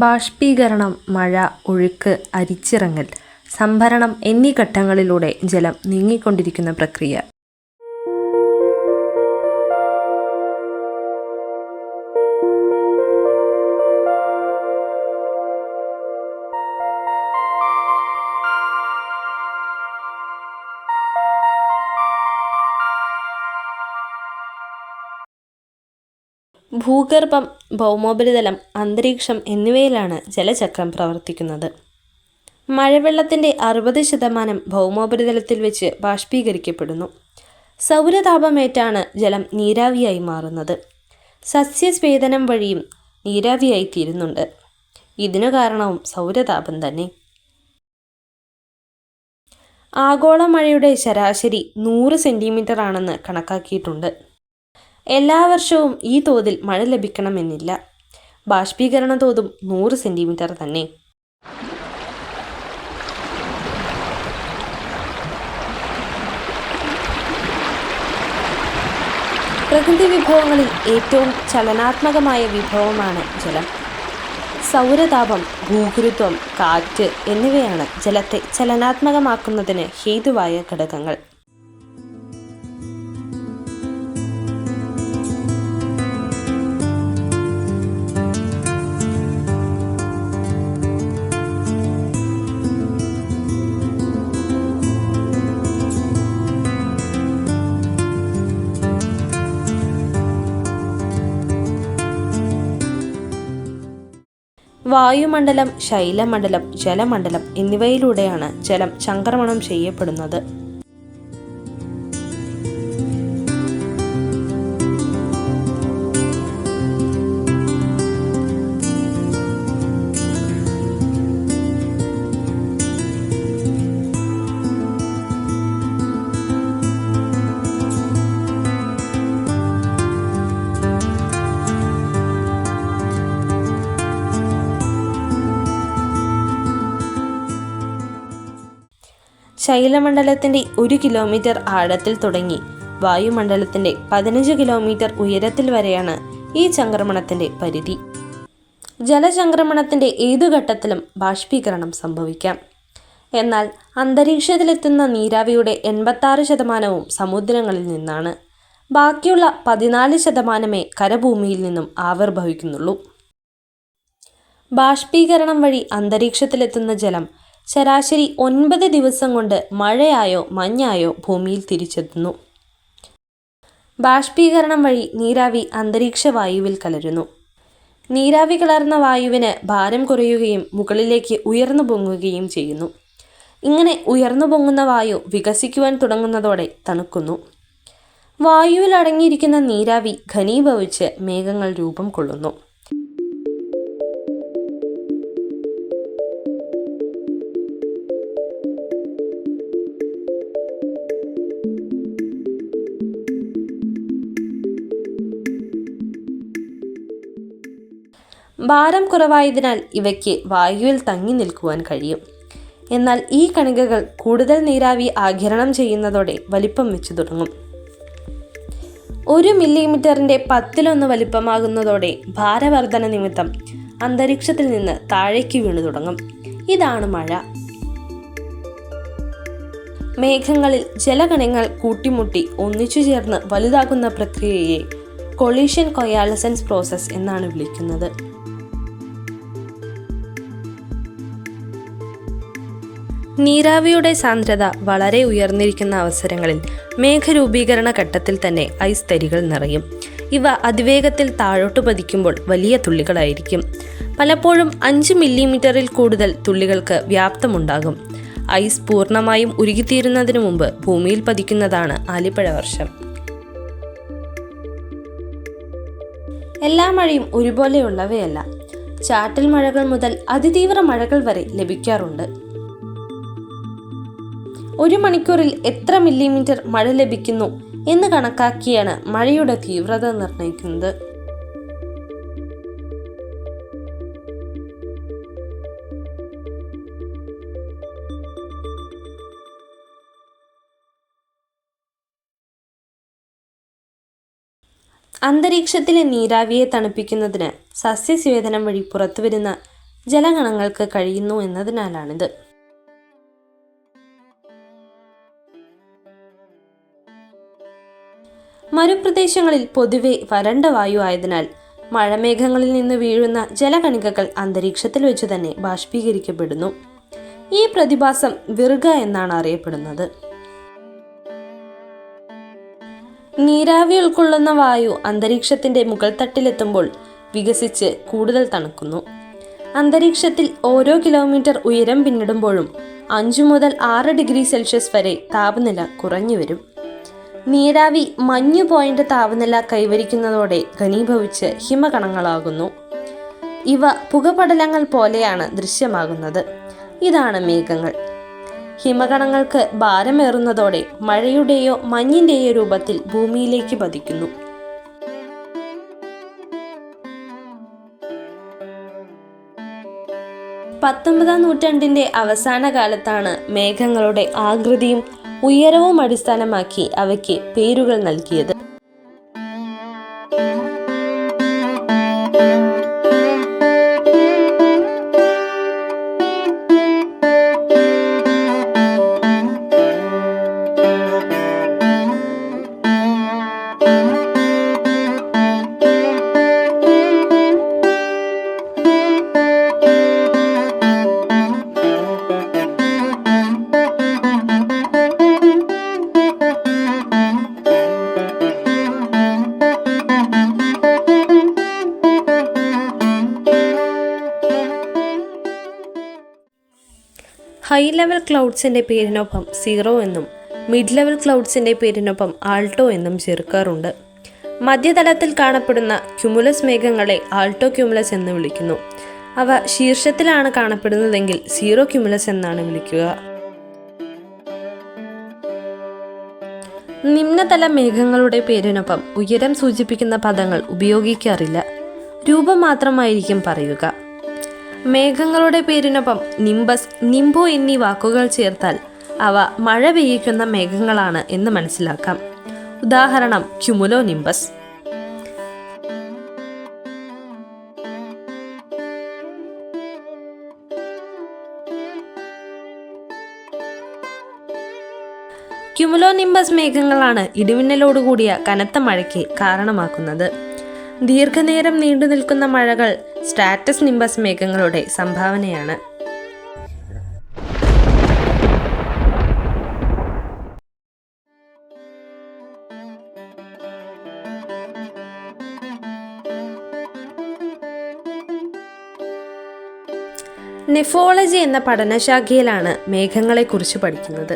ബാഷ്പീകരണം, മഴ, ഒഴുക്ക്, അരിച്ചിറങ്ങൽ, സംഭരണം എന്നീ ഘട്ടങ്ങളിലൂടെ ജലം നീങ്ങിക്കൊണ്ടിരിക്കുന്ന പ്രക്രിയ. ഭൂഗർഭം, ഭൗമോപരിതലം, അന്തരീക്ഷം എന്നിവയിലാണ് ജലചക്രം പ്രവർത്തിക്കുന്നത്. മഴവെള്ളത്തിൻ്റെ 60% ഭൗമോപരിതലത്തിൽ വെച്ച് ബാഷ്പീകരിക്കപ്പെടുന്നു. സൗരതാപമേറ്റാണ് ജലം നീരാവിയായി മാറുന്നത്. സസ്യസ്വേദനം വഴിയും നീരാവിയായി തീരുന്നുണ്ട്. ഇതിനു കാരണവും സൗരതാപം തന്നെ. ആഗോള മഴയുടെ ശരാശരി 100 സെന്റിമീറ്റർ ആണെന്ന് കണക്കാക്കിയിട്ടുണ്ട്. എല്ലാ വർഷവും ഈ തോതിൽ മഴ ലഭിക്കണമെന്നില്ല. ബാഷ്പീകരണ തോതും 100 സെന്റിമീറ്റർ തന്നെ. പ്രകൃതി വിഭവങ്ങളിൽ ഏറ്റവും ചലനാത്മകമായ വിഭവമാണ് ജലം. സൗരതാപം, ഭൂഗുരുത്വം, കാറ്റ് എന്നിവയാണ് ജലത്തെ ചലനാത്മകമാക്കുന്നതിന് ഹേതുവായ ഘടകങ്ങൾ. വായുമണ്ഡലം, ശൈലമണ്ഡലം, ജലമണ്ഡലം എന്നിവയിലൂടെയാണ് ജലം ചംക്രമണം ചെയ്യപ്പെടുന്നത്. ശൈലമണ്ഡലത്തിൻ്റെ 1 കിലോമീറ്റർ ആഴത്തിൽ തുടങ്ങി വായുമണ്ഡലത്തിൻ്റെ 15 കിലോമീറ്റർ ഉയരത്തിൽ വരെയാണ് ഈ ചംക്രമണത്തിൻ്റെ പരിധി. ജലചംക്രമണത്തിൻ്റെ ഏതു ഘട്ടത്തിലും ബാഷ്പീകരണം സംഭവിക്കാം. എന്നാൽ അന്തരീക്ഷത്തിലെത്തുന്ന നീരാവിയുടെ 86% സമുദ്രങ്ങളിൽ നിന്നാണ്. ബാക്കിയുള്ള 14% കരഭൂമിയിൽ നിന്നും ആവിർഭവിക്കുന്നുള്ളൂ. ബാഷ്പീകരണം വഴി അന്തരീക്ഷത്തിലെത്തുന്ന ജലം ശരാശരി 9 ദിവസം കൊണ്ട് മഴയായോ മഞ്ഞായോ ഭൂമിയിൽ തിരിച്ചെത്തുന്നു. ബാഷ്പീകരണം വഴി നീരാവി അന്തരീക്ഷ വായുവിൽ കലരുന്നു. നീരാവി കലർന്ന വായുവിന് ഭാരം കുറയുകയും മുകളിലേക്ക് ഉയർന്നു പൊങ്ങുകയും ചെയ്യുന്നു. ഇങ്ങനെ ഉയർന്നു പൊങ്ങുന്ന വായു വികസിക്കുവാൻ തുടങ്ങുന്നതോടെ തണുക്കുന്നു. വായുവിൽ അടങ്ങിയിരിക്കുന്ന നീരാവി ഘനീഭവിച്ച് മേഘങ്ങൾ രൂപം കൊള്ളുന്നു. ഭാരം കുറവായതിനാൽ ഇവയ്ക്ക് വായുവിൽ തങ്ങി നിൽക്കുവാൻ കഴിയും. എന്നാൽ ഈ കണികകൾ കൂടുതൽ നീരാവി ആഗിരണം ചെയ്യുന്നതോടെ വലിപ്പം വെച്ചു തുടങ്ങും. 1 മില്ലിമീറ്ററിൻ്റെ 10-1 വലിപ്പമാകുന്നതോടെ ഭാരവർധന നിമിത്തം അന്തരീക്ഷത്തിൽ നിന്ന് താഴേക്ക് വീണു തുടങ്ങും. ഇതാണ് മഴ. മേഘങ്ങളിൽ ജലകണങ്ങൾ കൂട്ടിമുട്ടി ഒന്നിച്ചു ചേർന്ന് വലുതാകുന്ന പ്രക്രിയയെ കൊളീഷൻ കൊയാലസൻസ് പ്രോസസ് എന്നാണ് വിളിക്കുന്നത്. നീരാവിയുടെ സാന്ദ്രത വളരെ ഉയർന്നിരിക്കുന്ന അവസരങ്ങളിൽ മേഘരൂപീകരണ ഘട്ടത്തിൽ തന്നെ ഐസ് തരികൾ നിറയും. ഇവ അതിവേഗത്തിൽ താഴോട്ട് പതിക്കുമ്പോൾ വലിയ തുള്ളികളായിരിക്കും. പലപ്പോഴും 5 മില്ലിമീറ്ററിൽ കൂടുതൽ തുള്ളികൾക്ക് വ്യാപ്തമുണ്ടാകും. ഐസ് പൂർണ്ണമായും ഉരുകിത്തീരുന്നതിനു മുമ്പ് ഭൂമിയിൽ പതിക്കുന്നതാണ് ആലിപ്പഴ വർഷം. എല്ലാ മഴയും ഒരുപോലെയുള്ളവയല്ല. ചാറ്റൽ മഴകൾ മുതൽ അതിതീവ്ര മഴകൾ വരെ ലഭിക്കാറുണ്ട്. 1 മണിക്കൂറിൽ എത്ര മില്ലിമീറ്റർ മഴ ലഭിക്കുന്നു എന്ന് കണക്കാക്കിയാണ് മഴയുടെ തീവ്രത നിർണ്ണയിക്കുന്നത്. അന്തരീക്ഷത്തിലെ നീരാവിയെ തണുപ്പിക്കുന്നതിന് സസ്യസ്വേദനം വഴി പുറത്തുവരുന്ന ജലഗണങ്ങൾക്ക് കഴിയുന്നു എന്നതിനാലാണിത്. മരുപ്രദേശങ്ങളിൽ പൊതുവെ വരണ്ട വായു ആയതിനാൽ മഴമേഘങ്ങളിൽ നിന്ന് വീഴുന്ന ജലകണികകൾ അന്തരീക്ഷത്തിൽ വെച്ച് തന്നെ ബാഷ്പീകരിക്കപ്പെടുന്നു. ഈ പ്രതിഭാസം വിർഗ എന്നാണ് അറിയപ്പെടുന്നത്. നീരാവി ഉൾക്കൊള്ളുന്ന വായു അന്തരീക്ഷത്തിന്റെ മുകൾ തട്ടിലെത്തുമ്പോൾ വികസിച്ച് കൂടുതൽ തണുക്കുന്നു. അന്തരീക്ഷത്തിൽ ഓരോ കിലോമീറ്റർ ഉയരം പിന്നിടുമ്പോഴും 5 മുതൽ 6 ഡിഗ്രി സെൽഷ്യസ് വരെ താപനില കുറഞ്ഞു വരും. നീരാവി മഞ്ഞു പോയിന്റ് താപനില കൈവരിക്കുന്നതോടെ ഘനീഭവിച്ച് ഹിമകണങ്ങളാകുന്നു. ഇവ പുകപടലങ്ങൾ പോലെയാണ് ദൃശ്യമാകുന്നത്. ഇതാണ് മേഘങ്ങൾ. ഹിമകണങ്ങൾക്ക് ഭാരമേറുന്നതോടെ മഴയുടെയോ മഞ്ഞിന്റെയോ രൂപത്തിൽ ഭൂമിയിലേക്ക് പതിക്കുന്നു. 19-ാം നൂറ്റാണ്ടിന്റെ അവസാന കാലത്താണ് മേഘങ്ങളുടെ ആകൃതിയും ഉയരവും അടിസ്ഥാനമാക്കി അവയ്ക്ക് പേരുകൾ നൽകിയത്. ഹൈ ലെവൽ ക്ലൗഡ്സിൻ്റെ പേരിനൊപ്പം സീറോ എന്നും മിഡ് ലെവൽ ക്ലൗഡ്സിൻ്റെ പേരിനൊപ്പം ആൾട്ടോ എന്നും ചേർക്കാറുണ്ട്. മധ്യതലത്തിൽ കാണപ്പെടുന്ന ക്യുമുലസ് മേഘങ്ങളെ ആൾട്ടോ ക്യുമുലസ് എന്ന് വിളിക്കുന്നു. അവ ശീർഷത്തിലാണ് കാണപ്പെടുന്നതെങ്കിൽ സീറോ ക്യുമുലസ് എന്നാണ് വിളിക്കുക. നിമ്നതല മേഘങ്ങളുടെ പേരിനൊപ്പം ഉയരം സൂചിപ്പിക്കുന്ന പദങ്ങൾ ഉപയോഗിക്കാറില്ല. രൂപം മാത്രമായിരിക്കും പറയുക. മേഘങ്ങളുടെ പേരിനൊപ്പം നിംബസ്, നിംബോ എന്നീ വാക്കുകൾ ചേർത്താൽ അവ മഴ പെയ്യിക്കുന്ന മേഘങ്ങളാണ് എന്ന് മനസ്സിലാക്കാം. ഉദാഹരണം ക്യുമുലോ നിംബസ്. ക്യുമുലോ നിംബസ് മേഘങ്ങളാണ് ഇടിമിന്നലോടുകൂടിയ കനത്ത മഴയ്ക്ക് കാരണമാക്കുന്നത്. ദീർഘനേരം നീണ്ടു നിൽക്കുന്ന മഴകൾ സ്ട്രാറ്റസ് നിംബസ് മേഘങ്ങളുടെ സംഭാവനയാണ്. നെഫോളജി എന്ന പഠനശാഖയിലാണ് മേഘങ്ങളെക്കുറിച്ച് പഠിക്കുന്നത്.